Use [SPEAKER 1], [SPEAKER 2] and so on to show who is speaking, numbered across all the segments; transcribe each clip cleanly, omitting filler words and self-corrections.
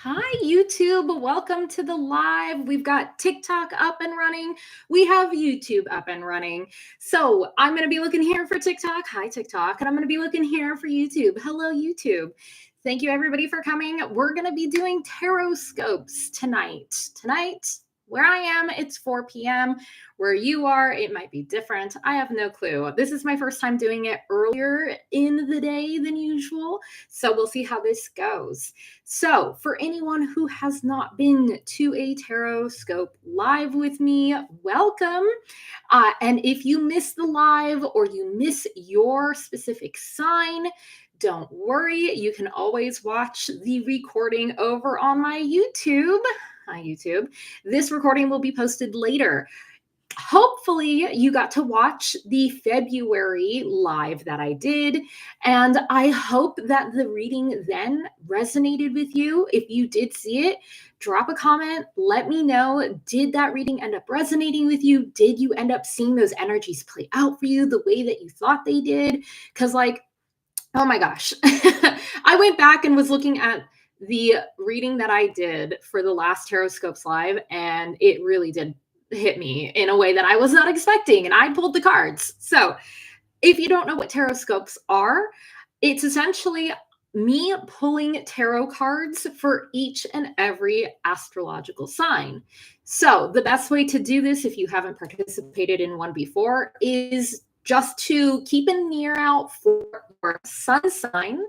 [SPEAKER 1] Hi, YouTube. Welcome to the live. We've got TikTok up and running. We have YouTube up and running. So I'm going to be looking here for TikTok. Hi, TikTok. And I'm going to be looking here for YouTube. Hello, YouTube. Thank you, everybody, for coming. We're going to be doing tarot scopes tonight. Where I am, it's 4 p.m. Where you are, it might be different. I have no clue. This is my first time doing it earlier in the day than usual. So we'll see how this goes. So for anyone who has not been to a tarot scope live with me, welcome. And if you miss the live or you miss your specific sign, don't worry. You can always watch the recording over on my YouTube. Hi, YouTube. This recording will be posted later. Hopefully you got to watch the February live that I did, and I hope that the reading then resonated with you. If you did see it, drop a comment, let me know. Did that reading end up resonating with you? Did you end up seeing those energies play out for you the way that you thought they did? Because oh my gosh, I went back and was looking at the reading that I did for the last Tarot Scopes live, and it really did hit me in a way that I was not expecting, and I pulled the cards. So if you don't know what tarot scopes are, it's essentially me pulling tarot cards for each and every astrological sign. So the best way to do this, if you haven't participated in one before, is just to keep an ear out for your sun sign,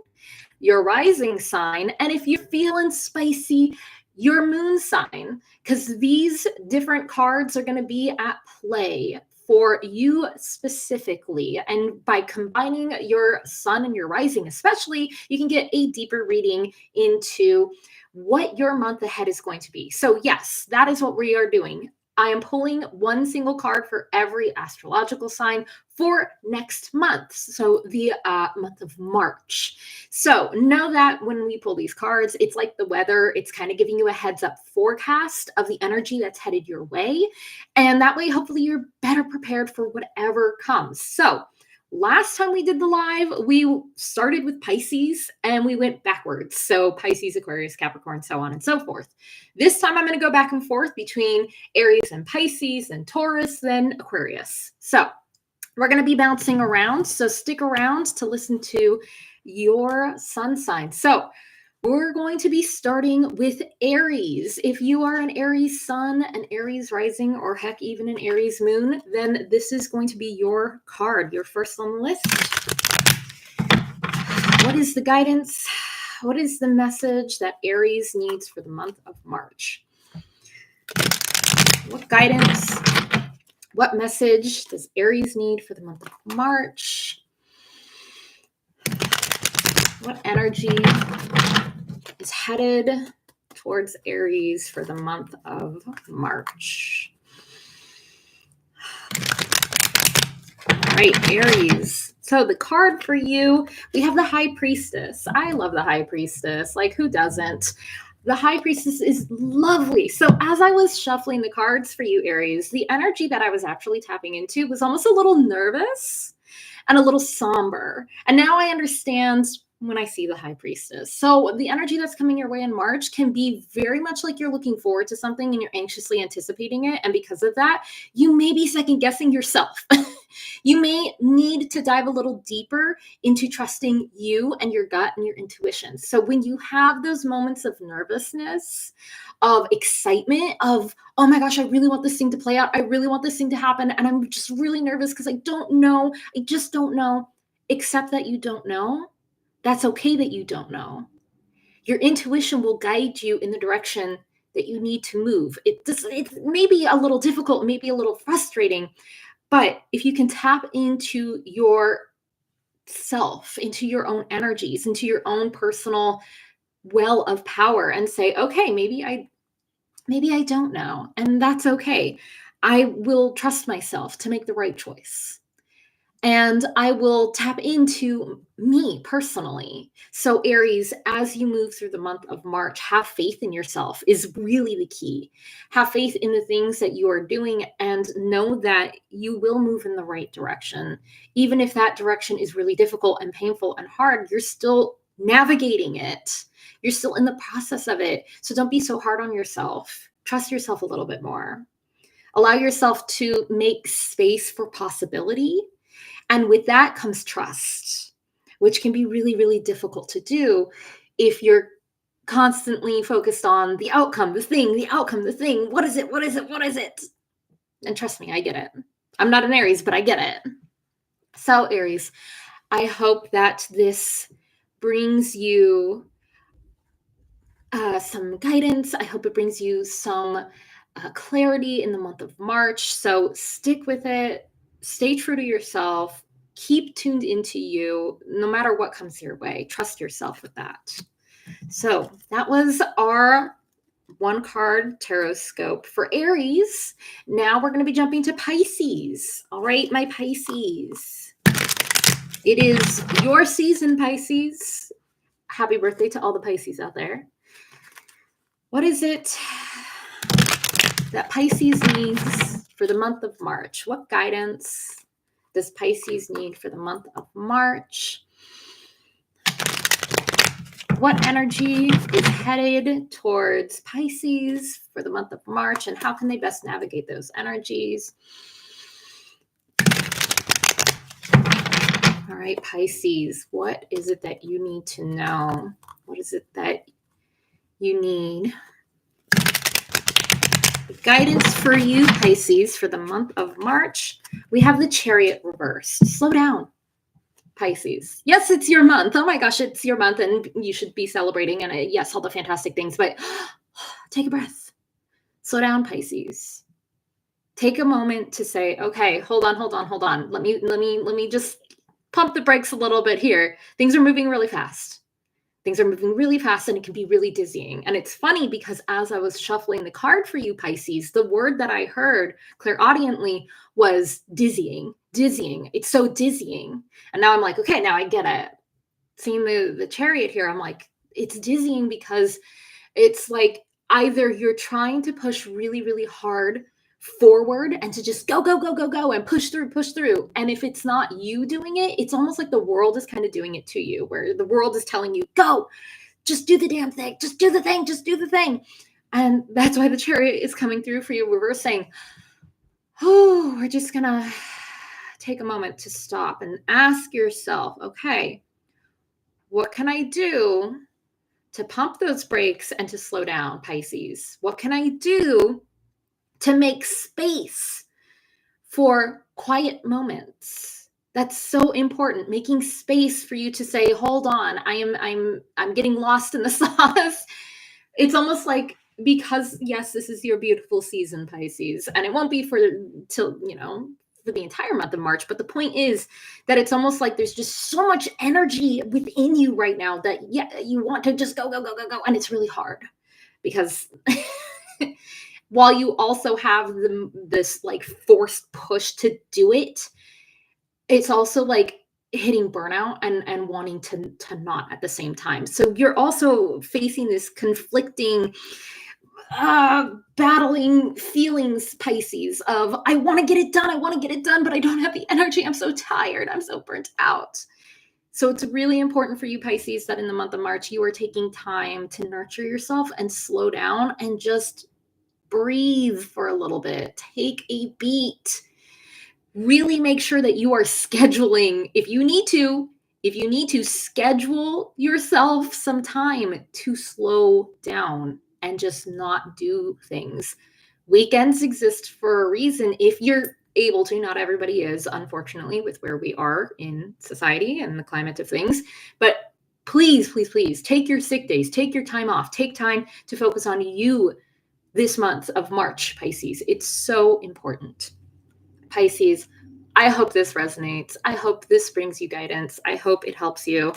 [SPEAKER 1] your rising sign, and if you're feeling spicy, your moon sign, because these different cards are going to be at play for you specifically. And by combining your sun and your rising, especially, you can get a deeper reading into what your month ahead is going to be. So yes, that is what we are doing. I am pulling one single card for every astrological sign for next month, so the month of March. So know that when we pull these cards, it's like the weather. It's kind of giving you a heads up forecast of the energy that's headed your way. And that way, hopefully you're better prepared for whatever comes. So last time we did the live, we started with Pisces and we went backwards. So Pisces, Aquarius, Capricorn, so on and so forth. This time I'm going to go back and forth between Aries and Pisces, then Taurus, then Aquarius. So we're going to be bouncing around. So stick around to listen to your sun sign. So we're going to be starting with Aries. If you are an Aries sun, an Aries rising, or heck, even an Aries moon, then this is going to be your card, your first on the list. What is the guidance? What is the message that Aries needs for the month of March? What guidance? What message does Aries need for the month of March? What energy is headed towards Aries for the month of March? All right, Aries. So the card for you, we have the High Priestess. I love the High Priestess. Like, who doesn't? The High Priestess is lovely. So as I was shuffling the cards for you, Aries, the energy that I was actually tapping into was almost a little nervous and a little somber. And now I understand when I see the High Priestess. So the energy that's coming your way in March can be very much like you're looking forward to something and you're anxiously anticipating it. And because of that, you may be second guessing yourself. You may need to dive a little deeper into trusting you and your gut and your intuition. So when you have those moments of nervousness, of excitement, of, oh my gosh, I really want this thing to play out. I really want this thing to happen. And I'm just really nervous because I don't know. I just don't know. Accept that you don't know. That's okay that you don't know. Your intuition will guide you in the direction that you need to move. It may be a little difficult, maybe a little frustrating, but if you can tap into your self, into your own energies, into your own personal well of power and say, okay, maybe I don't know. And that's okay. I will trust myself to make the right choice. And I will tap into me personally. So Aries, as you move through the month of March, have faith in yourself is really the key. Have faith in the things that you are doing and know that you will move in the right direction. Even if that direction is really difficult and painful and hard, you're still navigating it. You're still in the process of it. So don't be so hard on yourself. Trust yourself a little bit more. Allow yourself to make space for possibility. And with that comes trust, which can be really, really difficult to do if you're constantly focused on the outcome, the thing, the outcome, the thing. What is it? What is it? What is it? And trust me, I get it. I'm not an Aries, but I get it. So Aries, I hope that this brings you some guidance. I hope it brings you some clarity in the month of March. So stick with it. Stay true to yourself. Keep tuned into you, no matter what comes your way. Trust yourself with that. So that was our one card tarot scope for Aries. Now we're going to be jumping to Pisces. All right, my Pisces. It is your season, Pisces. Happy birthday to all the Pisces out there. What is it that Pisces needs for the month of March? What guidance does Pisces need for the month of March? What energy is headed towards Pisces for the month of March, and how can they best navigate those energies? All right, Pisces, what is it that you need to know? What is it that you need? Guidance for you, Pisces, for the month of March. We have the Chariot reversed. Slow down, Pisces. Yes, it's your month. Oh my gosh, it's your month and you should be celebrating. And yes, all the fantastic things, but take a breath. Slow down, Pisces. Take a moment to say, okay, hold on. Let me just pump the brakes a little bit here. Things are moving really fast. Things are moving really fast and it can be really dizzying. And it's funny because as I was shuffling the card for you, Pisces, the word that I heard clairaudiently was dizzying. It's so dizzying. And now I'm like, okay, now I get it. Seeing the Chariot here, I'm like, it's dizzying because it's like either you're trying to push really, really hard forward and to just go and push through. And if it's not you doing it, it's almost like the world is kind of doing it to you, where the world is telling you, go, just do the damn thing, just do the thing. And that's why the Chariot is coming through for you. We're saying, oh, we're just gonna take a moment to stop and ask yourself, okay, what can I do to pump those brakes and to slow down, Pisces? What can I do to make space for quiet moments? That's so important. Making space for you to say, hold on, I'm getting lost in the sauce. It's almost like, because yes, this is your beautiful season, Pisces, and it won't be for the entire month of March. But the point is that it's almost like there's just so much energy within you right now that you want to just go. And it's really hard because while you also have this like forced push to do it, it's also like hitting burnout and wanting to not at the same time. So you're also facing this conflicting, battling feelings, Pisces, of I want to get it done, but I don't have the energy. I'm so tired. I'm so burnt out. So it's really important for you, Pisces, that in the month of March, you are taking time to nurture yourself and slow down and just breathe for a little bit. Take a beat. Really make sure that you are scheduling, if you need to schedule yourself some time to slow down and just not do things. Weekends exist for a reason if you're able to. Not everybody is, unfortunately, with where we are in society and the climate of things. But please take your sick days, take your time off, take time to focus on you this month of March, Pisces. It's so important. Pisces, I hope this resonates. I hope this brings you guidance. I hope it helps you.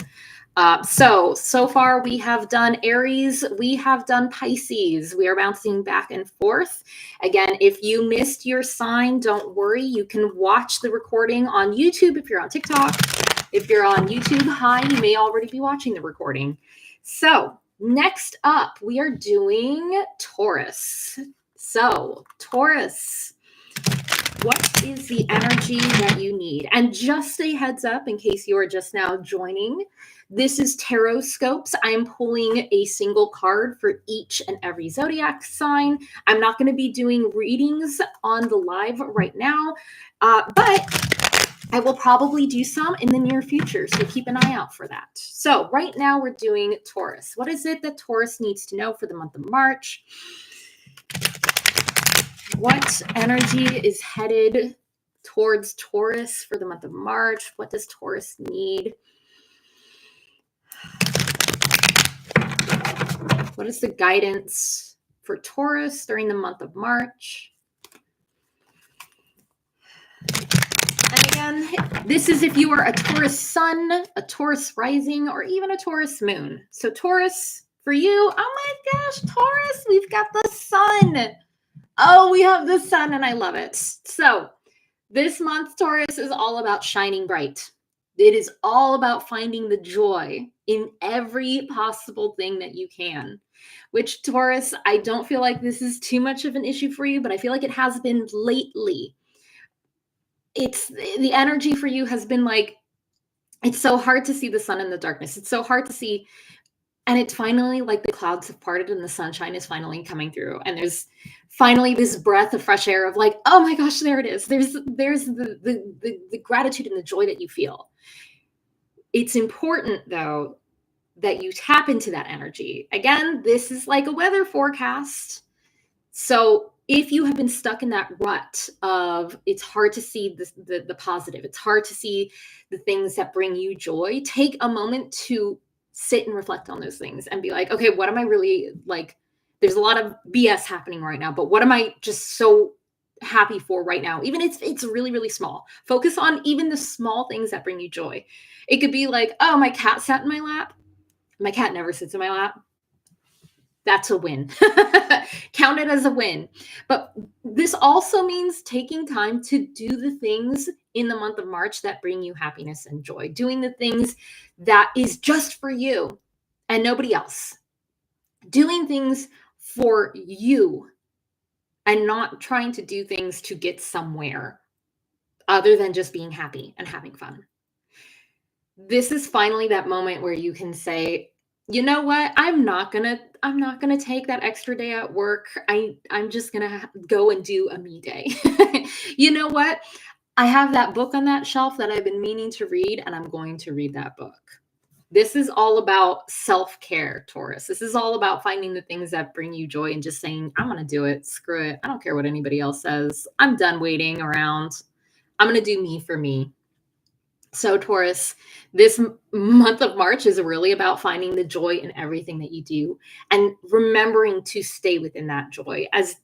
[SPEAKER 1] So far we have done Aries, we have done Pisces. We are bouncing back and forth. Again, if you missed your sign, don't worry. You can watch the recording on YouTube if you're on TikTok. If you're on YouTube, hi, you may already be watching the recording. So next up, we are doing Taurus. So Taurus, What is the energy that you need? And just a heads up, in case you are just now joining, this is tarot scopes. I'm pulling a single card for each and every zodiac sign. I'm not going to be doing readings on the live right now, but I will probably do some in the near future, so keep an eye out for that. So right now we're doing Taurus. What is it that Taurus needs to know for the month of March? What energy is headed towards Taurus for the month of March? What does Taurus need? What is the guidance for Taurus during the month of March? And again, this is if you are a Taurus sun, a Taurus rising, or even a Taurus moon. So Taurus, for you, oh my gosh, Taurus, we've got the sun. Oh, we have the sun and I love it. So this month, Taurus is all about shining bright. It is all about finding the joy in every possible thing that you can. Which, Taurus, I don't feel like this is too much of an issue for you, but I feel like it has been lately. It's the energy for you has been like, it's so hard to see the sun in the darkness. It's so hard to see. And it's finally like the clouds have parted and the sunshine is finally coming through. And there's finally this breath of fresh air of like, oh my gosh, there it is. There's the gratitude and the joy that you feel. It's important though that you tap into that energy. Again, this is like a weather forecast. So if you have been stuck in that rut of it's hard to see the positive, it's hard to see the things that bring you joy, take a moment to sit and reflect on those things and be like, okay, what am I really like? There's a lot of BS happening right now, but what am I just so happy for right now? Even if it's really, really small. Focus on even the small things that bring you joy. It could be like, oh, my cat sat in my lap. My cat never sits in my lap. That's a win. Count it as a win. But this also means taking time to do the things in the month of March that bring you happiness and joy, doing the things that is just for you and nobody else, doing things for you and not trying to do things to get somewhere other than just being happy and having fun. This is finally that moment where you can say, you know what? I'm not gonna take that extra day at work. I'm just gonna go and do a me day. You know what? I have that book on that shelf that I've been meaning to read, and I'm going to read that book. This is all about self-care, Taurus. This is all about finding the things that bring you joy and just saying, I'm gonna do it. Screw it. I don't care what anybody else says. I'm done waiting around. I'm gonna do me for me. So Taurus, this month of March is really about finding the joy in everything that you do and remembering to stay within that joy. As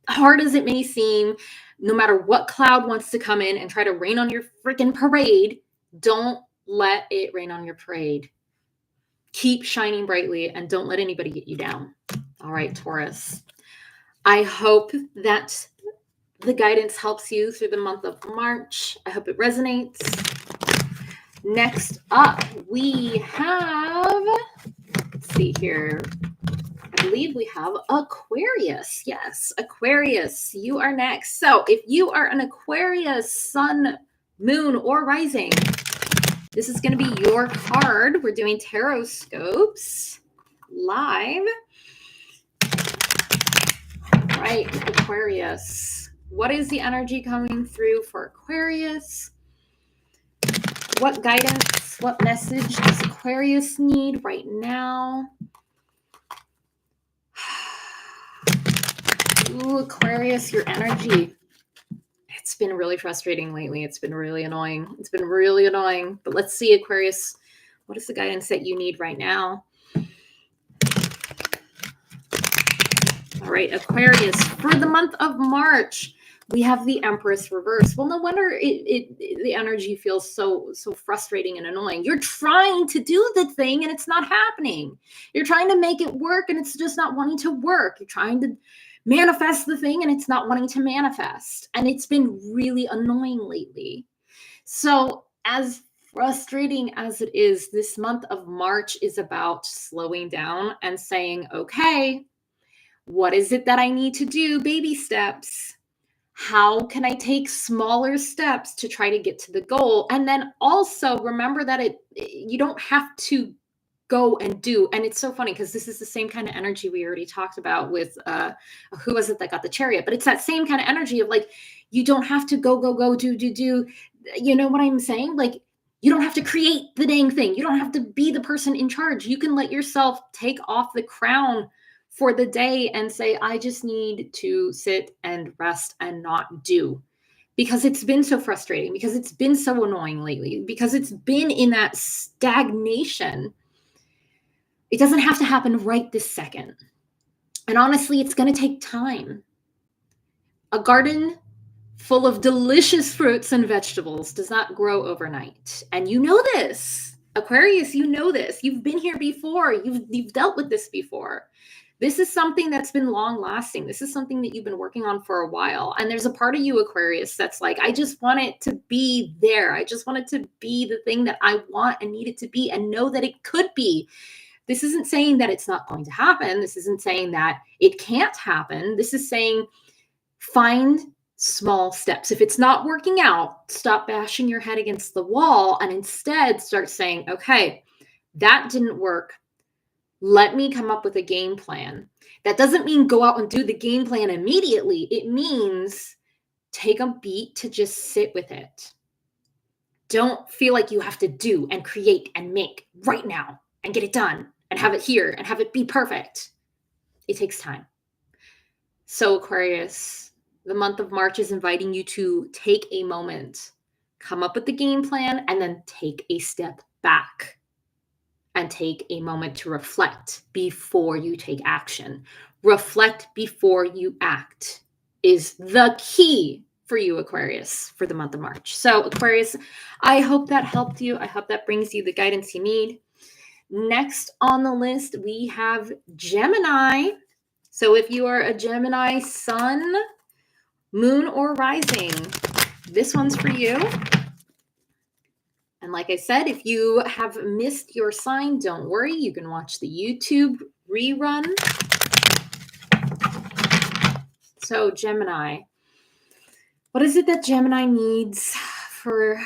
[SPEAKER 1] hard as it may seem, no matter what cloud wants to come in and try to rain on your freaking parade, don't let it rain on your parade. Keep shining brightly and don't let anybody get you down. All right, Taurus. I hope that the guidance helps you through the month of March. I hope it resonates. Next up, we have, let's see here. I believe we have Aquarius. Yes, Aquarius, you are next. So if you are an Aquarius, sun, moon, or rising, this is going to be your card. We're doing tarot scopes live. All right, Aquarius. What is the energy coming through for Aquarius? What guidance, what message does Aquarius need right now? Ooh, Aquarius, your energy. It's been really frustrating lately. It's been really annoying. But let's see, Aquarius, what is the guidance that you need right now? All right, Aquarius, for the month of March, we have the Empress reverse. Well, no wonder the energy feels so frustrating and annoying. You're trying to do the thing and it's not happening. You're trying to make it work and it's just not wanting to work. You're trying to manifest the thing and it's not wanting to manifest. And it's been really annoying lately. So as frustrating as it is, this month of March is about slowing down and saying, okay, what is it that I need to do? Baby steps. How can I take smaller steps to try to get to the goal? And then also remember that you don't have to go and do. And it's so funny because this is the same kind of energy we already talked about with who was it that got the chariot? But it's that same kind of energy of like, you don't have to go, do. You know what I'm saying? Like, you don't have to create the dang thing. You don't have to be the person in charge. You can let yourself take off the crown for the day and say, I just need to sit and rest and not do. Because it's been so frustrating, because it's been so annoying lately, because it's been in that stagnation. It doesn't have to happen right this second. And honestly, it's going to take time. A garden full of delicious fruits and vegetables does not grow overnight. And you know this. Aquarius, you know this. You've been here before. You've dealt with this before. This is something that's been long lasting. This is something that you've been working on for a while. And there's a part of you, Aquarius, that's like, I just want it to be there. I just want it to be the thing that I want and need it to be, and know that it could be. This isn't saying that it's not going to happen. This isn't saying that it can't happen. This is saying find small steps. If it's not working out, stop bashing your head against the wall and instead start saying, okay, that didn't work. Let me come up with a game plan. That doesn't mean go out and do the game plan immediately. It means take a beat to just sit with it. Don't feel like you have to do and create and make right now and get it done and have it here and have it be perfect. It takes time. So Aquarius, the month of March is inviting you to take a moment, come up with the game plan, and then take a step back and take a moment to reflect before you take action. Reflect before you act is the key for you, Aquarius, for the month of March. So Aquarius, I hope that helped you. I hope that brings you the guidance you need. Next on the list, we have Gemini. So if you are a Gemini sun, moon, or rising, this one's for you. And like I said, if you have missed your sign, don't worry. You can watch the YouTube rerun. So Gemini, what is it that Gemini needs for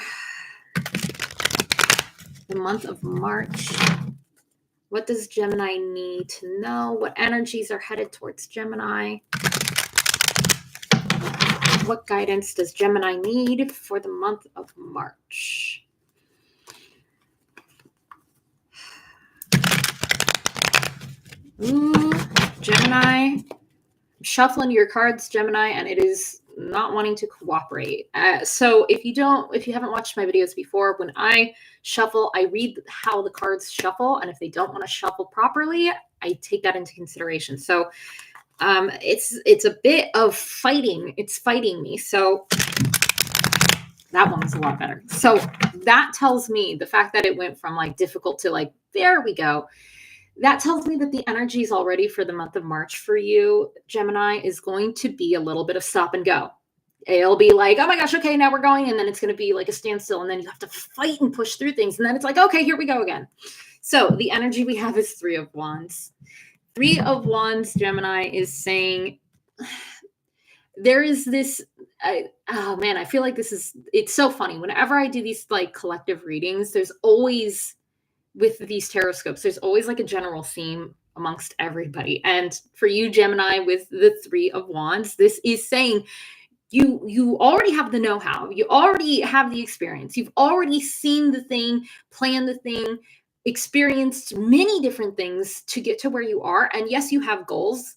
[SPEAKER 1] the month of March? What does Gemini need to know? What energies are headed towards Gemini? What guidance does Gemini need for the month of March? Ooh, Gemini. I'm shuffling your cards, Gemini, and it is not wanting to cooperate. So if you haven't watched my videos before, when I shuffle, I read how the cards shuffle, and if they don't want to shuffle properly, I take that into consideration. So it's a bit of fighting. It's fighting me. So that one was a lot better. So that tells me, the fact that it went from like difficult to like, there we go. That tells me that the energies already for the month of March for you, Gemini, is going to be a little bit of stop and go. It'll be like, oh my gosh, okay, now we're going. And then it's going to be like a standstill. And then you have to fight and push through things. And then it's like, okay, here we go again. So the energy we have is 3 of Wands. 3 of Wands, Gemini, is saying there is this, oh man, I feel like it's so funny. Whenever I do these like collective readings, there's always, with these tarot scopes, there's always like a general theme amongst everybody. And for you, Gemini, with the 3 of Wands, this is saying you already have the know-how. You already have the experience. You've already seen the thing, planned the thing, experienced many different things to get to where you are. And yes, you have goals,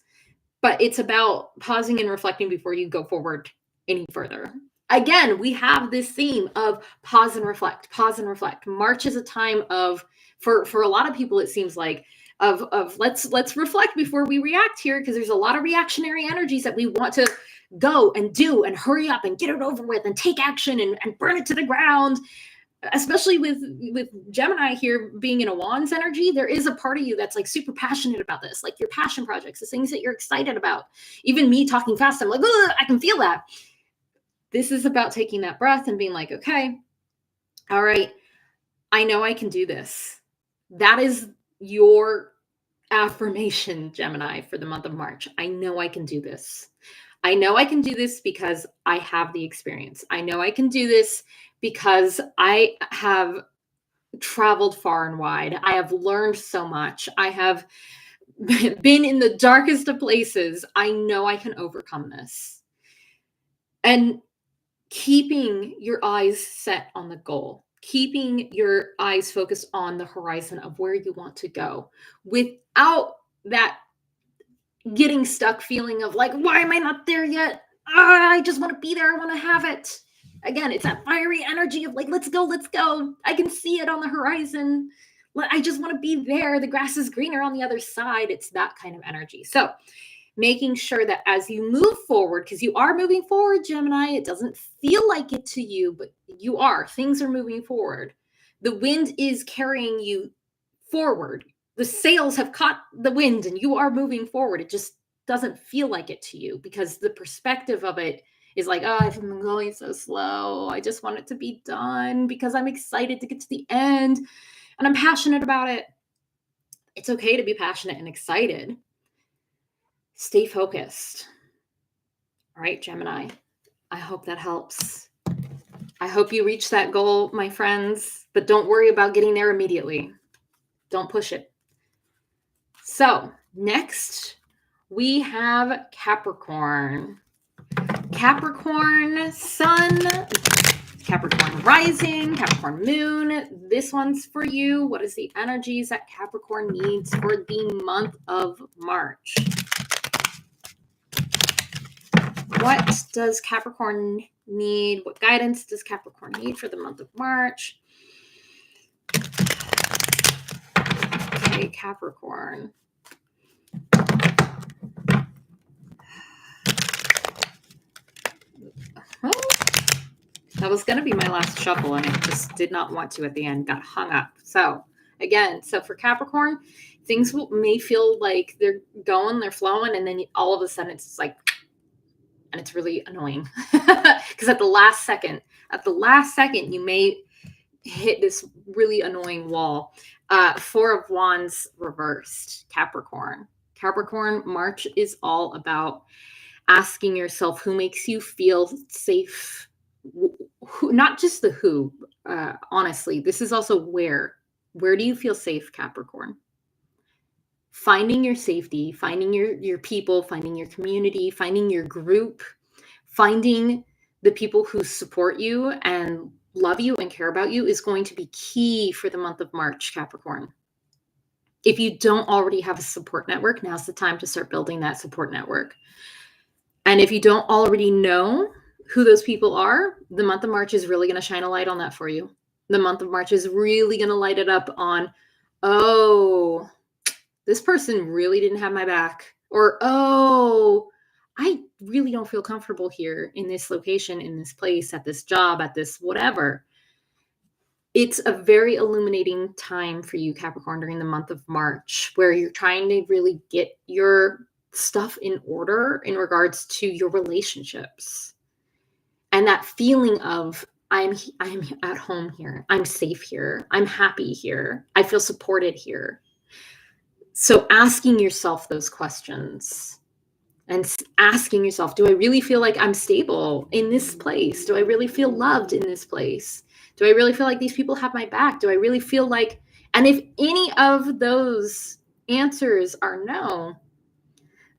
[SPEAKER 1] but it's about pausing and reflecting before you go forward any further. Again, we have this theme of pause and reflect, pause and reflect. March is a time of, for a lot of people, it seems like of let's reflect before we react here, because there's a lot of reactionary energies that we want to go and do and hurry up and get it over with and take action and burn it to the ground. Especially with Gemini here being in a Wands energy, there is a part of you that's like super passionate about this, like your passion projects, the things that you're excited about. Even me talking fast, I'm like, I can feel that. This is about taking that breath and being like, okay, all right, I know I can do this. That is your affirmation, Gemini, for the month of March. I know I can do this. I know I can do this because I have the experience. I know I can do this because I have traveled far and wide. I have learned so much. I have been in the darkest of places. I know I can overcome this. And keeping your eyes set on the goal, keeping your eyes focused on the horizon of where you want to go without that getting stuck feeling of like, why am I not there yet? I just want to be there. I want to have it. Again, it's that fiery energy of like, let's go, let's go. I can see it on the horizon. I just want to be there. The grass is greener on the other side. It's that kind of energy. So, making sure that as you move forward, because you are moving forward, Gemini, it doesn't feel like it to you, but you are. Things are moving forward. The wind is carrying you forward. The sails have caught the wind and you are moving forward. It just doesn't feel like it to you because the perspective of it is like, oh, I've been going so slow. I just want it to be done because I'm excited to get to the end and I'm passionate about it. It's okay to be passionate and excited. Stay focused. All right, Gemini. I hope that helps. I hope you reach that goal, my friends, but don't worry about getting there immediately. Don't push it. So, next, we have Capricorn. Capricorn Sun, Capricorn Rising, Capricorn Moon. This one's for you. What is the energies that Capricorn needs for the month of March? What does Capricorn need? What guidance does Capricorn need for the month of March? Okay, Capricorn. Oh, that was going to be my last shuffle, and it just did not want to at the end. Got hung up. So, again, for Capricorn, things may feel like they're going, they're flowing, and then all of a sudden it's just like, and it's really annoying because at the last second, you may hit this really annoying wall. Four of Wands reversed, Capricorn. Capricorn, March is all about asking yourself who makes you feel safe. Who, not just the who, honestly, this is also where. Where do you feel safe, Capricorn? Finding your safety, finding your people, finding your community, finding your group, finding the people who support you and love you and care about you is going to be key for the month of March, Capricorn. If you don't already have a support network, now's the time to start building that support network. And if you don't already know who those people are, the month of March is really going to shine a light on that for you. The month of March is really going to light it up on, oh, this person really didn't have my back. Or, oh, I really don't feel comfortable here in this location, in this place, at this job, at this whatever. It's a very illuminating time for you, Capricorn, during the month of March, where you're trying to really get your stuff in order in regards to your relationships. And that feeling of, I'm at home here. I'm safe here. I'm happy here. I feel supported here. So asking yourself those questions and asking yourself, do I really feel like I'm stable in this place? Do I really feel loved in this place? Do I really feel like these people have my back? Do I really feel like, and if any of those answers are no,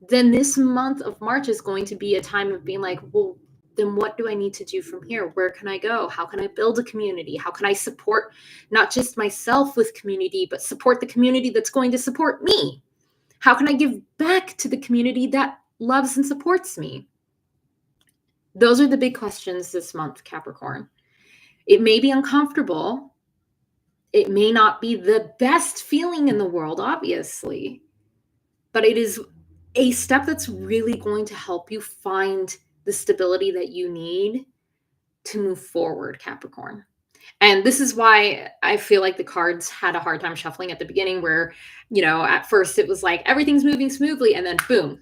[SPEAKER 1] then this month of March is going to be a time of being like, well, then what do I need to do from here? Where can I go? How can I build a community? How can I support not just myself with community, but support the community that's going to support me? How can I give back to the community that loves and supports me? Those are the big questions this month, Capricorn. It may be uncomfortable. It may not be the best feeling in the world, obviously, but it is a step that's really going to help you find the stability that you need to move forward, Capricorn. And this is why I feel like the cards had a hard time shuffling at the beginning where, at first it was like everything's moving smoothly and then boom.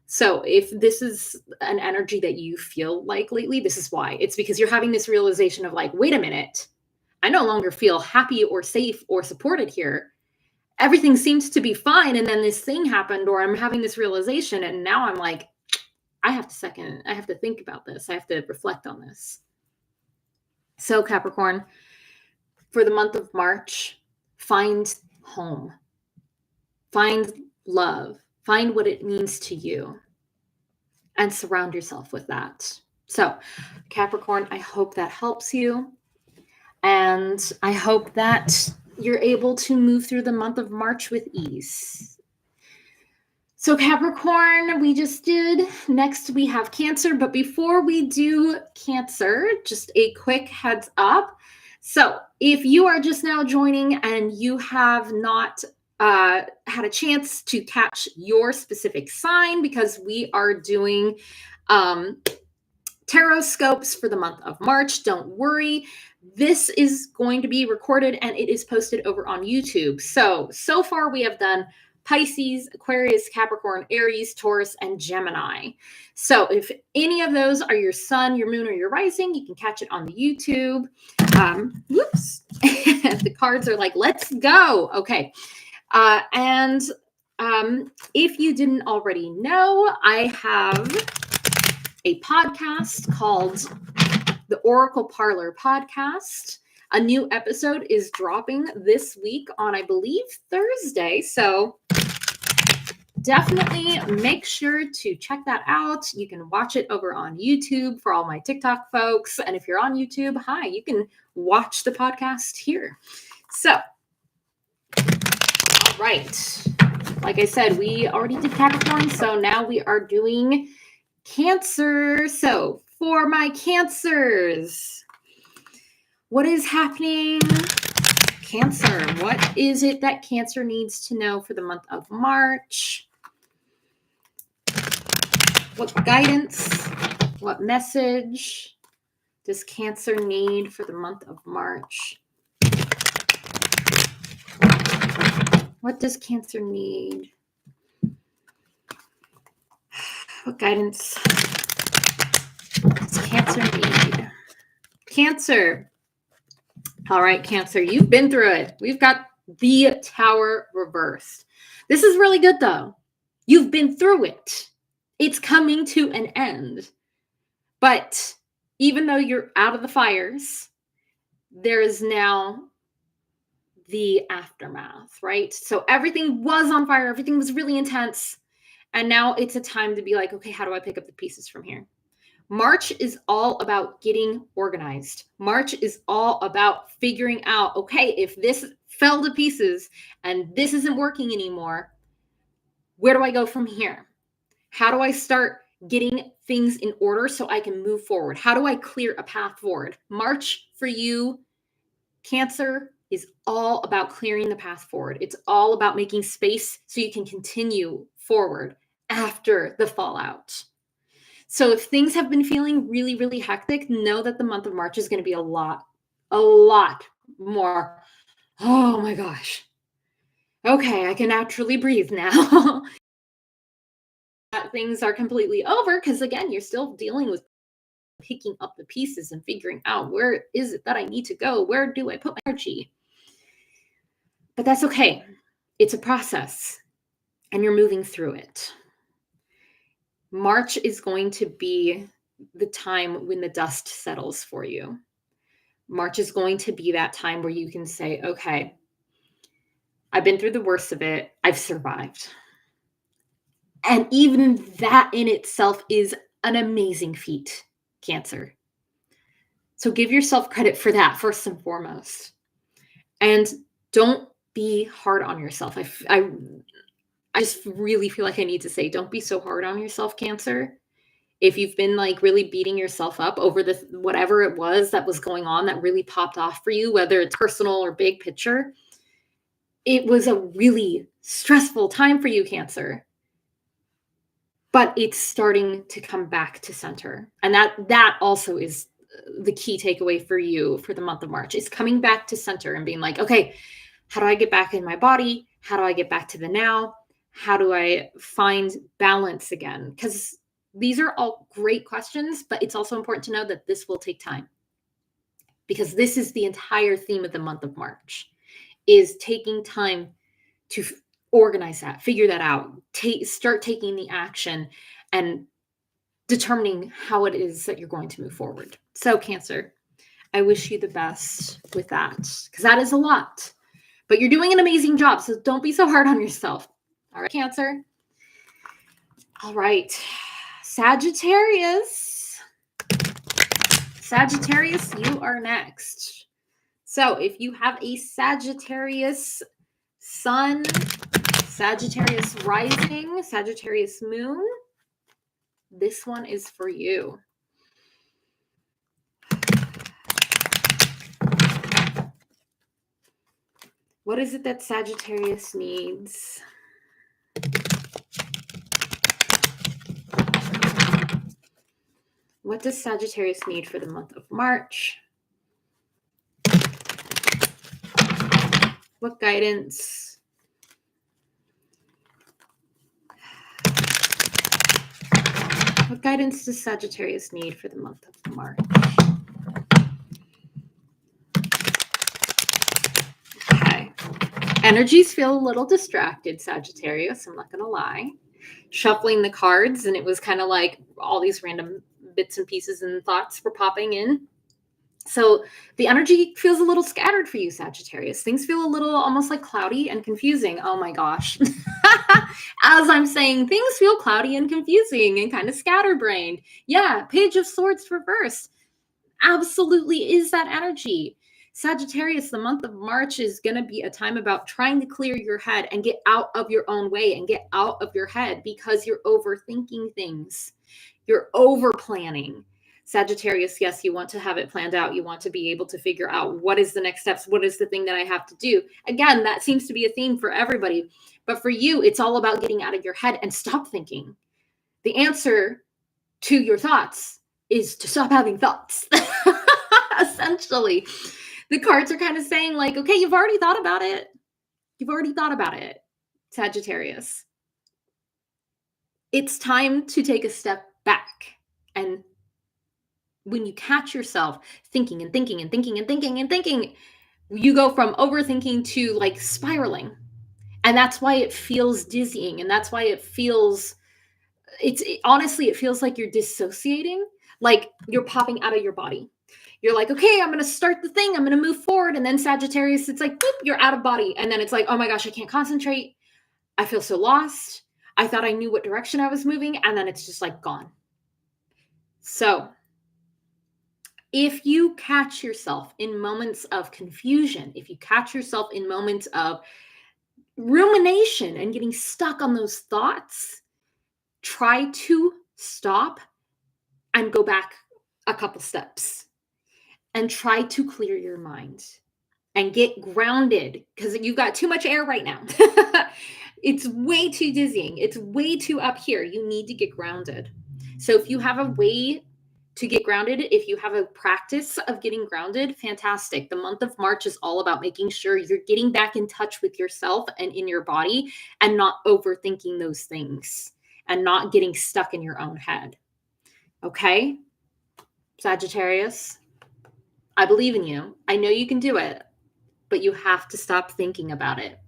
[SPEAKER 1] So if this is an energy that you feel like lately, this is why. It's because you're having this realization of like, wait a minute, I no longer feel happy or safe or supported here. Everything seems to be fine. And then this thing happened, or I'm having this realization. And now I'm like, I have to think about this. I have to reflect on this. So Capricorn, for the month of March, find home, find love, find what it means to you, and surround yourself with that. So Capricorn, I hope that helps you. And I hope that you're able to move through the month of March with ease. So Capricorn, we just did. Next, we have Cancer. But before we do Cancer, just a quick heads up. So if you are just now joining and you have not had a chance to catch your specific sign, because we are doing tarot scopes for the month of March, don't worry. This is going to be recorded and it is posted over on YouTube. So far we have done Pisces, Aquarius, Capricorn, Aries, Taurus, and Gemini. So if any of those are your sun, your moon, or your rising, you can catch it on the YouTube. Whoops. The cards are like, let's go. Okay. If you didn't already know, I have a podcast called the Oracle Parlor Podcast. A new episode is dropping this week on, I believe, Thursday. So definitely make sure to check that out. You can watch it over on YouTube for all my TikTok folks. And if you're on YouTube, hi, you can watch the podcast here. So, all right. Like I said, we already did Capricorn, so now we are doing Cancer. So for my Cancers, what is happening? Cancer, what is it that Cancer needs to know for the month of March? What guidance, what message does Cancer need for the month of March? What does Cancer need? What guidance does Cancer need? Cancer. All right, Cancer, you've been through it. We've got the Tower reversed. This is really good, though. You've been through it. It's coming to an end. But even though you're out of the fires, there is now the aftermath, right? So everything was on fire. Everything was really intense. And now it's a time to be like, okay, how do I pick up the pieces from here? March is all about getting organized. March is all about figuring out, okay, if this fell to pieces and this isn't working anymore, where do I go from here? How do I start getting things in order so I can move forward? How do I clear a path forward? March for you, Cancer, is all about clearing the path forward. It's all about making space so you can continue forward after the fallout. So if things have been feeling really, really hectic, know that the month of March is going to be a lot more. Oh my gosh. Okay, I can actually breathe now. Things are completely over because, again, you're still dealing with picking up the pieces and figuring out where is it that I need to go? Where do I put my energy? But that's okay. It's a process and you're moving through it. March is going to be the time when the dust settles for you. March is going to be that time where you can say, okay, I've been through the worst of it. I've survived. And even that in itself is an amazing feat, Cancer. So give yourself credit for that first and foremost. And don't be hard on yourself. I just really feel like I need to say, don't be so hard on yourself, Cancer. If you've been like really beating yourself up over the whatever it was that was going on that really popped off for you, whether it's personal or big picture, it was a really stressful time for you, Cancer. But it's starting to come back to center. And that also is the key takeaway for you for the month of March, is coming back to center and being like, okay, how do I get back in my body? How do I get back to the now? How do I find balance again? Because these are all great questions, but it's also important to know that this will take time, because this is the entire theme of the month of March, is taking time to organize that, figure that out, start taking the action and determining how it is that you're going to move forward. So Cancer, I wish you the best with that, because that is a lot. But you're doing an amazing job, so don't be so hard on yourself. All right, Cancer. All right, Sagittarius. Sagittarius, you are next. So if you have a Sagittarius sun, Sagittarius rising, Sagittarius moon, this one is for you. What is it that Sagittarius needs? What does Sagittarius need for the month of March? What guidance? What guidance does Sagittarius need for the month of March? Okay. Energies feel a little distracted, Sagittarius, I'm not going to lie. Shuffling the cards, and it was kind of like all these random bits and pieces and thoughts were popping in. So the energy feels a little scattered for you, Sagittarius. Things feel a little almost like cloudy and confusing. Oh my gosh. As I'm saying, things feel cloudy and confusing and kind of scatterbrained. Yeah, Page of Swords reversed. Absolutely is that energy. Sagittarius, the month of March is going to be a time about trying to clear your head and get out of your own way and get out of your head because you're overthinking things. You're over planning. Sagittarius, yes, you want to have it planned out. You want to be able to figure out what is the next steps. What is the thing that I have to do? Again, that seems to be a theme for everybody. But for you, it's all about getting out of your head and stop thinking. The answer to your thoughts is to stop having thoughts. Essentially, the cards are kind of saying like, okay, you've already thought about it. You've already thought about it, Sagittarius. It's time to take a step back. And when you catch yourself thinking and thinking and thinking and thinking and thinking, you go from overthinking to like spiraling. And that's why it feels dizzying. And that's why it feels, honestly, it feels like you're dissociating, like you're popping out of your body. You're like, okay, I'm going to start the thing. I'm going to move forward. And then Sagittarius, it's like, boop, you're out of body. And then it's like, oh my gosh, I can't concentrate. I feel so lost. I thought I knew what direction I was moving. And then it's just like gone. So if you catch yourself in moments of confusion, if you catch yourself in moments of rumination and getting stuck on those thoughts, try to stop and go back a couple steps and try to clear your mind and get grounded because you've got too much air right now. It's way too dizzying. It's way too up here. You need to get grounded. So if you have a way to get grounded, if you have a practice of getting grounded, fantastic. The month of March is all about making sure you're getting back in touch with yourself and in your body and not overthinking those things and not getting stuck in your own head. Okay? Sagittarius, I believe in you. I know you can do it, but you have to stop thinking about it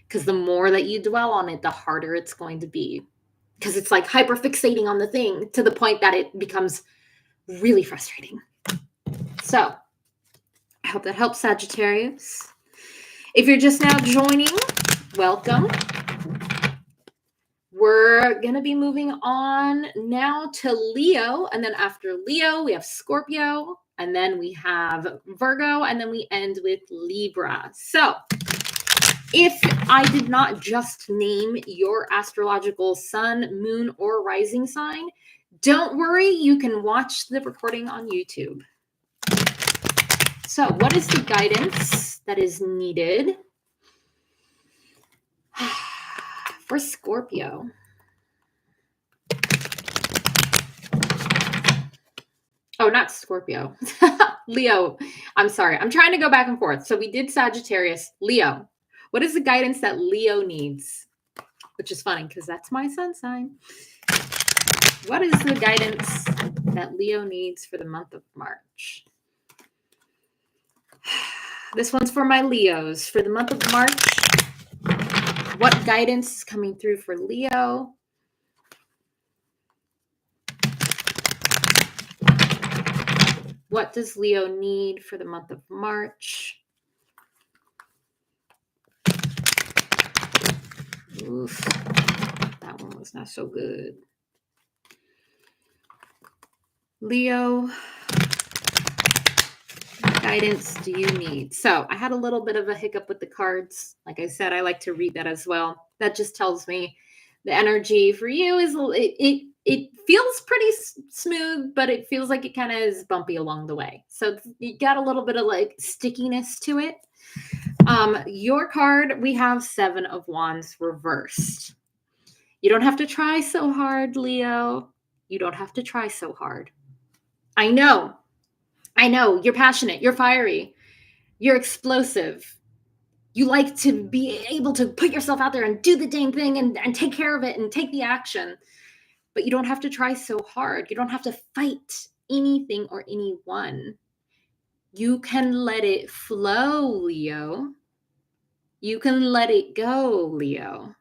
[SPEAKER 1] because the more that you dwell on it, the harder it's going to be because it's like hyperfixating on the thing to the point that it becomes really frustrating. So I hope that helps, Sagittarius. If you're just now joining, welcome. We're going to be moving on now to Leo. And then after Leo, we have Scorpio. And then we have Virgo. And then we end with Libra. So if I did not just name your astrological sun, moon, or rising sign, don't worry, you can watch the recording on YouTube. So what is the guidance that is needed for Scorpio? Oh, not Scorpio. Leo. I'm sorry. I'm trying to go back and forth. So we did Sagittarius. Leo. What is the guidance that Leo needs? Which is funny because that's my sun sign. What is the guidance that Leo needs for the month of March? This one's for my Leos. For the month of March, what guidance is coming through for Leo? What does Leo need for the month of March? Oof, that one was not so good. Leo, what guidance do you need? So I had a little bit of a hiccup with the cards. Like I said, I like to read that as well. That just tells me the energy for you is it feels pretty smooth, but it feels like it kind of is bumpy along the way. So you got a little bit of like stickiness to it. Your card, we have 7 of Wands reversed. You don't have to try so hard, Leo. You don't have to try so hard. I know. You're passionate. You're fiery. You're explosive. You like to be able to put yourself out there and do the dang thing and take care of it and take the action. But you don't have to try so hard. You don't have to fight anything or anyone. You can let it flow, Leo. You can let it go, Leo,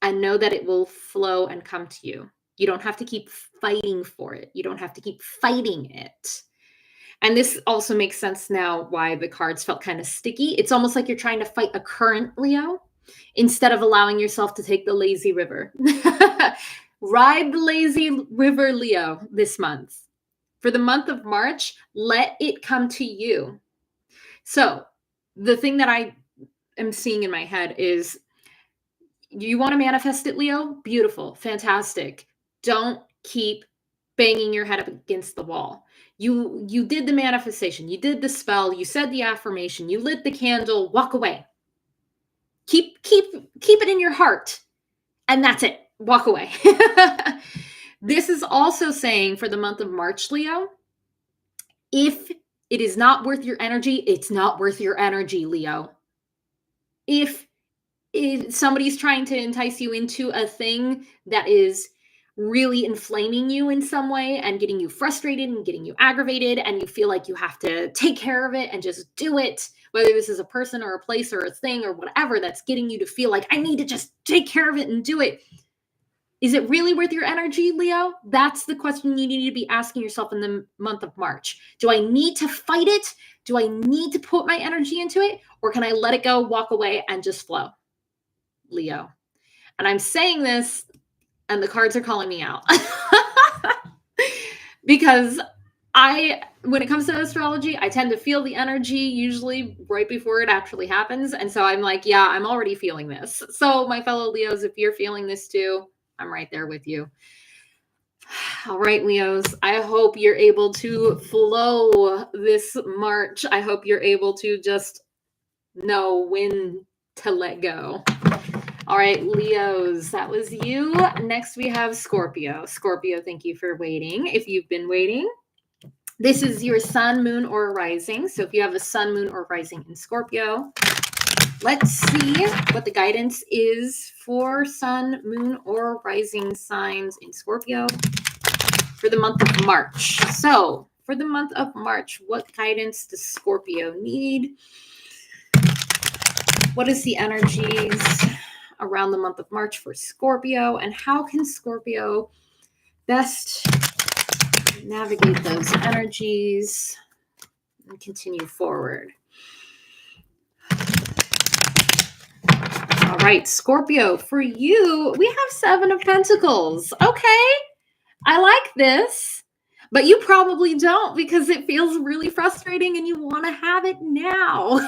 [SPEAKER 1] and know that it will flow and come to you. You don't have to keep fighting for it. You don't have to keep fighting it. And this also makes sense now why the cards felt kind of sticky. It's almost like you're trying to fight a current, Leo, instead of allowing yourself to take the lazy river. Ride the lazy river, Leo, this month. For the month of March, let it come to you. So the thing that I am seeing in my head is, you want to manifest it, Leo? Beautiful, fantastic. Don't keep banging your head up against the wall. You did the manifestation, you did the spell, you said the affirmation, you lit the candle, walk away. Keep it in your heart. And that's it. Walk away. This is also saying for the month of March, Leo, if it is not worth your energy, it's not worth your energy, Leo. If somebody's trying to entice you into a thing that is really inflaming you in some way and getting you frustrated and getting you aggravated, and you feel like you have to take care of it and just do it, whether this is a person or a place or a thing or whatever that's getting you to feel like, I need to just take care of it and do it. Is it really worth your energy, Leo? That's the question you need to be asking yourself in the month of March. Do I need to fight it? Do I need to put my energy into it? Or can I let it go, walk away, and just flow, Leo? And I'm saying this, and the cards are calling me out. Because when it comes to astrology, I tend to feel the energy usually right before it actually happens. And so I'm like, yeah, I'm already feeling this. So my fellow Leos, if you're feeling this too, I'm right there with you. All right, Leos, I hope you're able to flow this March. I hope you're able to just know when to let go. All right, Leos, that was you. Next, we have Scorpio. Scorpio, thank you for waiting. If you've been waiting, this is your sun, moon, or rising. So if you have a sun, moon, or rising in Scorpio, let's see what the guidance is for sun, moon, or rising signs in Scorpio for the month of March. So for the month of March, what guidance does Scorpio need? What is the energies around the month of March for Scorpio, and how can Scorpio best navigate those energies and continue forward? All right, Scorpio, for you, we have 7 of Pentacles. Okay, I like this, but you probably don't, because it feels really frustrating and you want to have it now.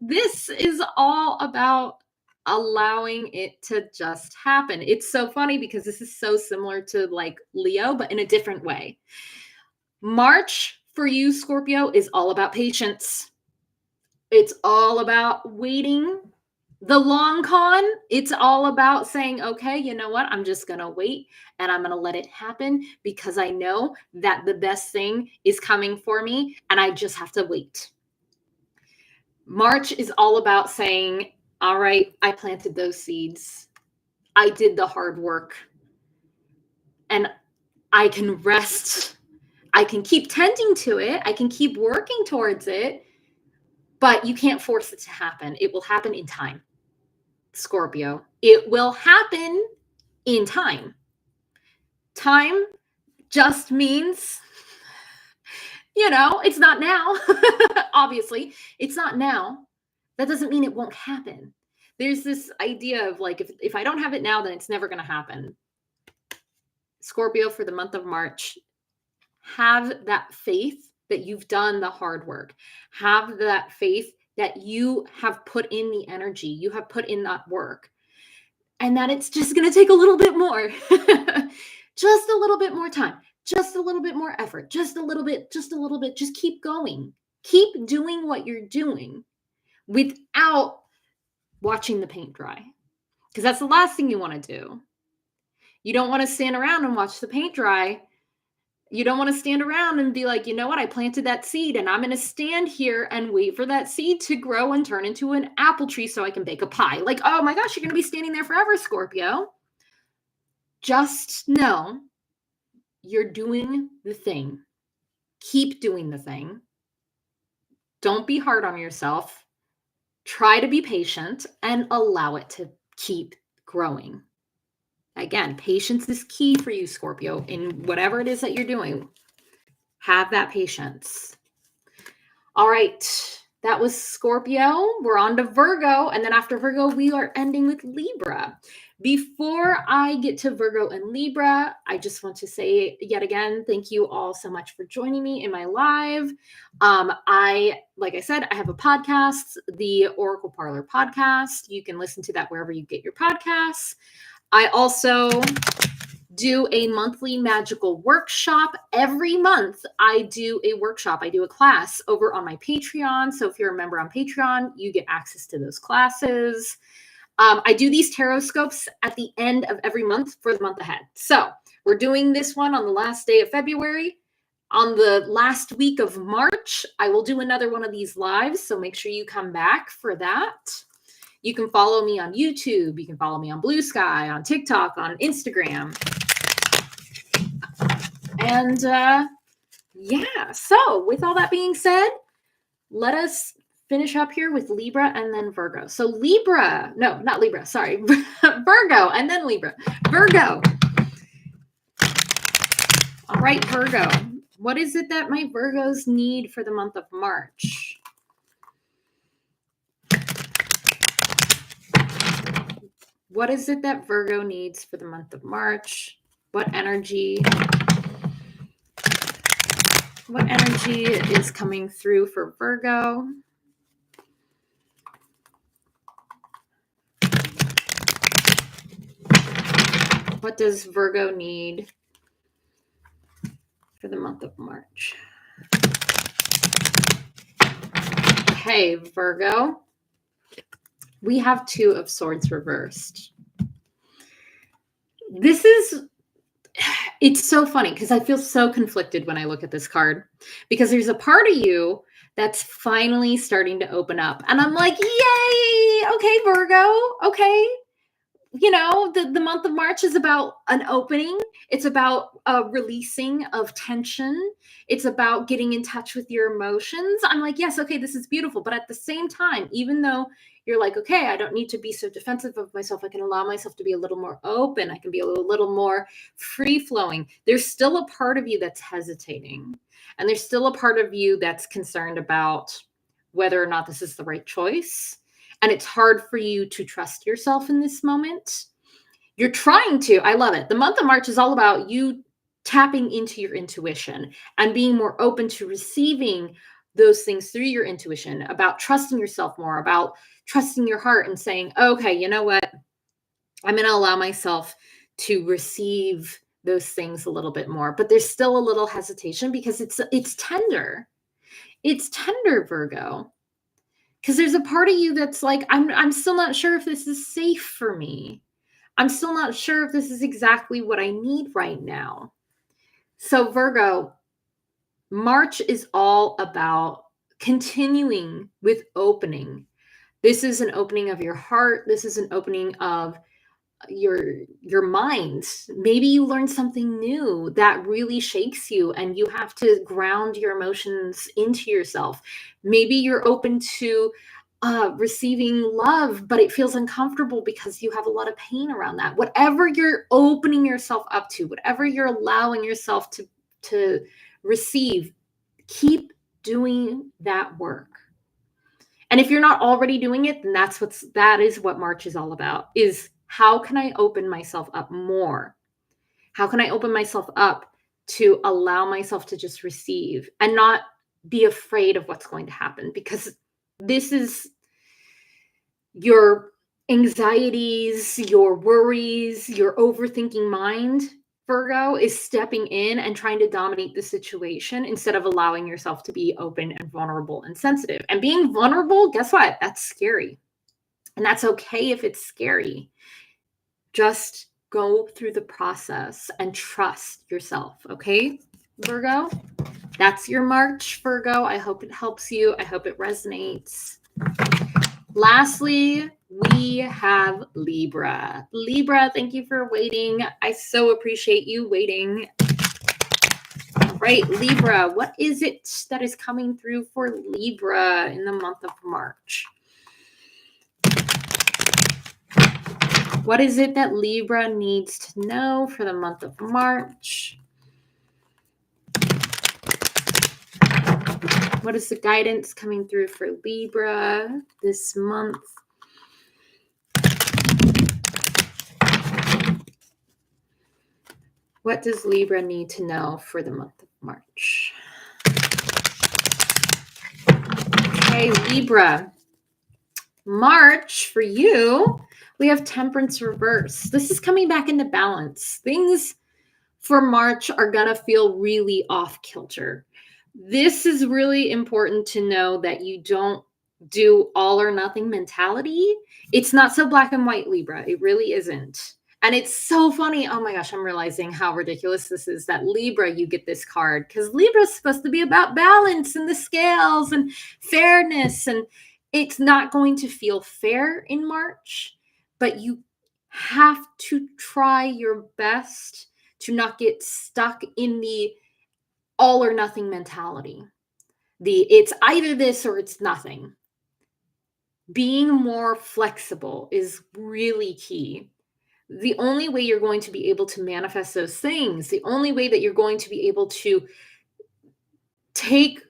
[SPEAKER 1] This is all about allowing it to just happen. It's so funny because this is so similar to like Leo, but in a different way. March for you, Scorpio, is all about patience. It's all about waiting. The long con, it's all about saying, okay, you know what? I'm just going to wait and I'm going to let it happen because I know that the best thing is coming for me and I just have to wait. March is all about saying, all right, I planted those seeds. I did the hard work. And I can rest. I can keep tending to it. I can keep working towards it. But you can't force it to happen. It will happen in time, Scorpio. It will happen in time. Time just means It's not now. Obviously, it's not now. That doesn't mean it won't happen. There's this idea of like, if I don't have it now, then it's never going to happen. Scorpio, for the month of March, have that faith that you've done the hard work. Have that faith that you have put in the energy, you have put in that work, and that it's just going to take a little bit more. Just a little bit more time, just a little bit more effort, just a little bit, just keep going. Keep doing what you're doing without watching the paint dry, because that's the last thing you want to do. You don't want to stand around and watch the paint dry. You don't want to stand around and be like, you know what, I planted that seed and I'm going to stand here and wait for that seed to grow and turn into an apple tree so I can bake a pie. Like, oh my gosh, you're going to be standing there forever, Scorpio. Just know you're doing the thing. Keep doing the thing. Don't be hard on yourself. Try to be patient and allow it to keep growing. Again, patience is key for you, Scorpio, in whatever it is that you're doing. Have that patience. All right. That was Scorpio. We're on to Virgo. And then after Virgo, we are ending with Libra. Before I get to Virgo and Libra, I just want to say yet again, thank you all so much for joining me in my live. Like I said, I have a podcast, the Oracle Parlor podcast. You can listen to that wherever you get your podcasts. I also do a monthly magical workshop. Every month I do a workshop. I do a class over on my Patreon. So if you're a member on Patreon, you get access to those classes. I do these tarot scopes at the end of every month for the month ahead. So we're doing this one on the last day of February. On the last week of March, I will do another one of these lives. So make sure you come back for that. You can follow me on YouTube. You can follow me on Blue Sky, on TikTok, on Instagram. And yeah, so with all that being said, let us finish up here with Libra and then Virgo. So Libra, no, not Libra, sorry, Virgo and then Libra. Virgo. All right, Virgo. What is it that my Virgos need for the month of March? What is it that Virgo needs for the month of March? What energy is coming through for Virgo? What does Virgo need for the month of March? Okay, Virgo. We have Two of Swords reversed. It's so funny because I feel so conflicted when I look at this card, because there's a part of you that's finally starting to open up. And I'm like, yay! Okay, Virgo. Okay. The month of March is about an opening. It's about a releasing of tension. It's about getting in touch with your emotions. I'm like, yes, okay, this is beautiful. But at the same time, even though you're like, okay, I don't need to be so defensive of myself, I can allow myself to be a little more open. I can be a little more free-flowing. There's still a part of you that's hesitating. And there's still a part of you that's concerned about whether or not this is the right choice. And it's hard for you to trust yourself in this moment. You're trying to. I love it. The month of March is all about you tapping into your intuition and being more open to receiving those things through your intuition, about trusting yourself more, about trusting your heart and saying, okay, you know what? I'm going to allow myself to receive those things a little bit more. But there's still a little hesitation because it's tender. It's tender, Virgo. Because there's a part of you that's like, I'm still not sure if this is safe for me. I'm still not sure if this is exactly what I need right now. So Virgo, March is all about continuing with opening. This is an opening of your heart. This is an opening of your mind. Maybe you learned something new that really shakes you and you have to ground your emotions into yourself. Maybe you're open to receiving love, but it feels uncomfortable because you have a lot of pain around that. Whatever you're opening yourself up to, whatever you're allowing yourself to receive, Keep doing that work. And if you're not already doing it, then that is what March is all about, is how can I open myself up more? How can I open myself up to allow myself to just receive and not be afraid of what's going to happen? Because this is your anxieties, your worries, your overthinking mind, Virgo, is stepping in and trying to dominate the situation instead of allowing yourself to be open and vulnerable and sensitive. And being vulnerable, guess what? That's scary. And that's okay if it's scary. Just go through the process and trust yourself, okay, Virgo? That's your March, Virgo. I hope it helps you. I hope it resonates. Lastly, we have Libra. Libra, thank you for waiting. I so appreciate you waiting. All right, Libra, what is it that is coming through for Libra in the month of March? What is it that Libra needs to know for the month of March? What is the guidance coming through for Libra this month? What does Libra need to know for the month of March? Okay, Libra. March for you, we have Temperance reverse. This is coming back into balance. Things for March are going to feel really off kilter. This is really important to know that you don't do all or nothing mentality. It's not so black and white, Libra. It really isn't. And it's so funny. Oh my gosh, I'm realizing how ridiculous this is that Libra, you get this card because Libra is supposed to be about balance and the scales and fairness. And it's not going to feel fair in March, but you have to try your best to not get stuck in the all or nothing mentality. It's either this or it's nothing. Being more flexible is really key. The only way you're going to be able to manifest those things, the only way that you're going to be able to take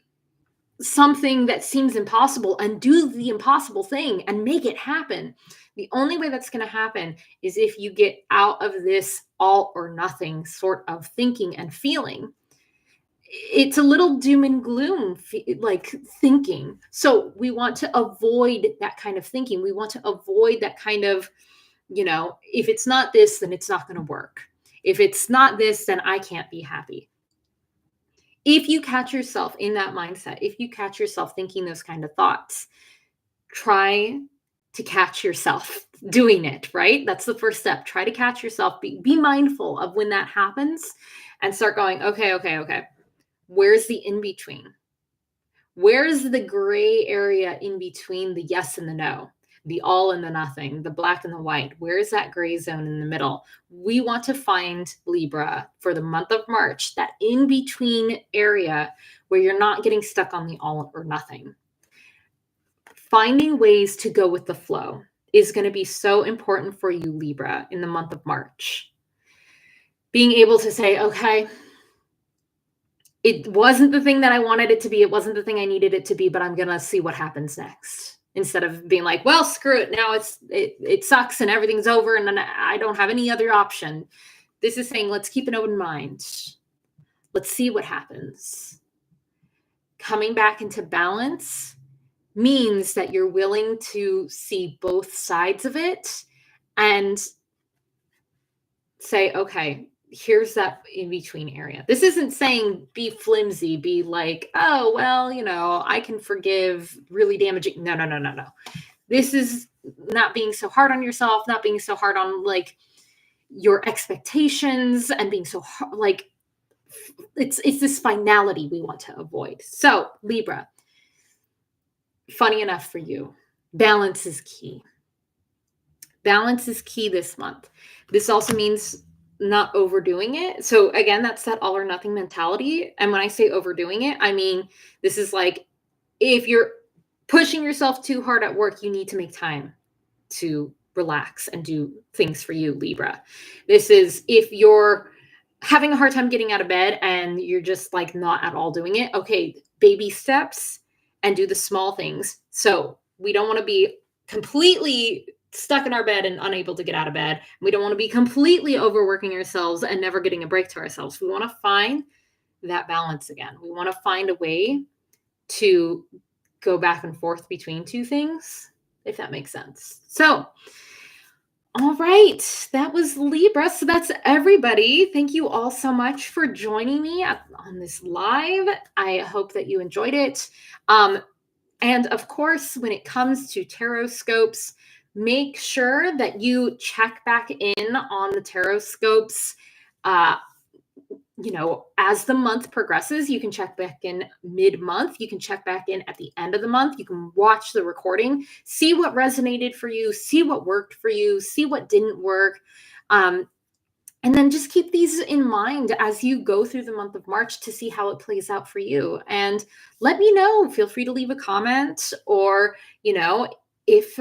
[SPEAKER 1] something that seems impossible and do the impossible thing and make it happen, the only way that's going to happen is if you get out of this all or nothing sort of thinking and feeling. It's a little doom and gloom like thinking. So we want to avoid that kind of thinking. We want to avoid that kind of, if it's not this, then it's not going to work. If it's not this, then I can't be happy. If you catch yourself in that mindset, if you catch yourself thinking those kind of thoughts, try to catch yourself doing it, right? That's the first step. Try to catch yourself. Be mindful of when that happens and start going, okay. Where's the in-between? Where's the gray area in between the yes and the no, the all and the nothing, the black and the white? Where is that gray zone in the middle? We want to find, Libra, for the month of March, that in-between area where you're not getting stuck on the all or nothing. Finding ways to go with the flow is going to be so important for you, Libra, in the month of March. Being able to say, okay, it wasn't the thing that I wanted it to be. It wasn't the thing I needed it to be, but I'm going to see what happens next. Instead of being like, well, screw it. Now it sucks and everything's over and then I don't have any other option. This is saying, let's keep an open mind. Let's see what happens. Coming back into balance means that you're willing to see both sides of it and say, okay, here's that in-between area. This isn't saying be flimsy, be like, oh, well, I can forgive really damaging. No. This is not being so hard on yourself, not being so hard on like your expectations and being so hard, like it's this finality we want to avoid. So Libra, funny enough for you, balance is key. Balance is key this month. This also means not overdoing it. So again, that's that all or nothing mentality. And when I say overdoing it, I mean, this is like, if you're pushing yourself too hard at work, you need to make time to relax and do things for you, Libra. This is if you're having a hard time getting out of bed and you're just like not at all doing it, okay, baby steps and do the small things. So we don't want to be completely stuck in our bed and unable to get out of bed. We don't want to be completely overworking ourselves and never getting a break to ourselves. We want to find that balance again. We want to find a way to go back and forth between two things, if that makes sense. So, all right, that was Libra. So that's everybody. Thank you all so much for joining me on this live. I hope that you enjoyed it. And of course, when it comes to tarot scopes, make sure that you check back in on the tarot scopes. As the month progresses, you can check back in mid-month. You can check back in at the end of the month. You can watch the recording, see what resonated for you, see what worked for you, see what didn't work. And then just keep these in mind as you go through the month of March to see how it plays out for you. And let me know. Feel free to leave a comment, or, if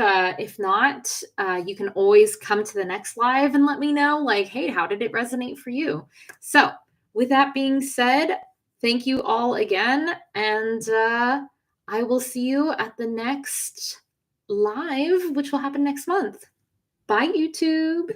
[SPEAKER 1] not, you can always come to the next live and let me know, like, hey, how did it resonate for you? So with that being said, thank you all again. And I will see you at the next live, which will happen next month. Bye, YouTube.